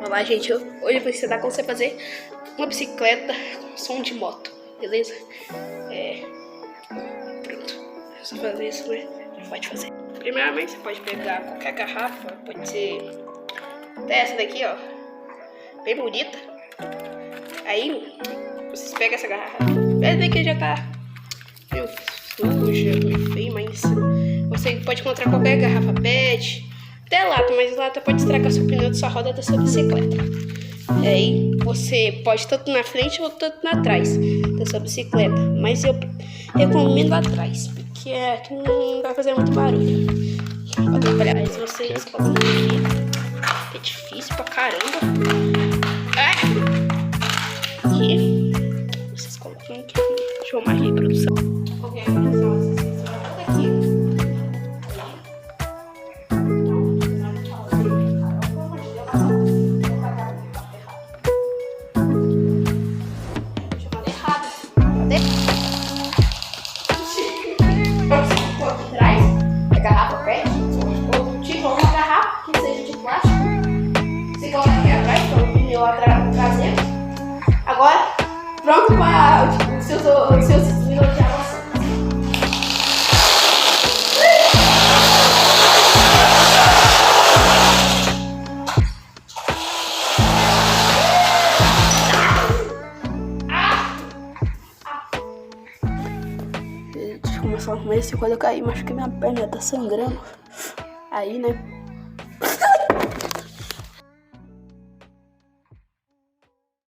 Olá, gente, hoje eu vou ensinar como você fazer uma bicicleta com som de moto, beleza? Pronto, é só fazer isso, né? Já pode fazer. Primeiramente, você pode pegar qualquer garrafa, pode ser até essa daqui, ó, bem bonita. Aí, vocês pegam essa garrafa, essa daqui já tá meio suja, meio feia, mas você pode encontrar qualquer garrafa PET, até lata, mas lata pode estragar seu pneu de sua roda da sua bicicleta. Aí você pode tanto na frente ou tanto atrás da sua bicicleta, mas eu recomendo atrás, porque aqui não vai fazer muito barulho. Pode atrapalhar, mas vocês colocam aqui, é difícil pra caramba. Aqui, vocês colocam aqui, deixa eu marcar a produção. Ok, produção, vocês colocam aqui. Atrás a garrafa PET, ou tipo uma garrafa que seja de plástico. Você coloca aqui atrás, para o pneu traseiro. Agora, pronto para os seus distribuidores de água. Deixa eu começar a arrumar isso. Quando eu caí, machuquei minha perna, tá sangrando. Aí, né?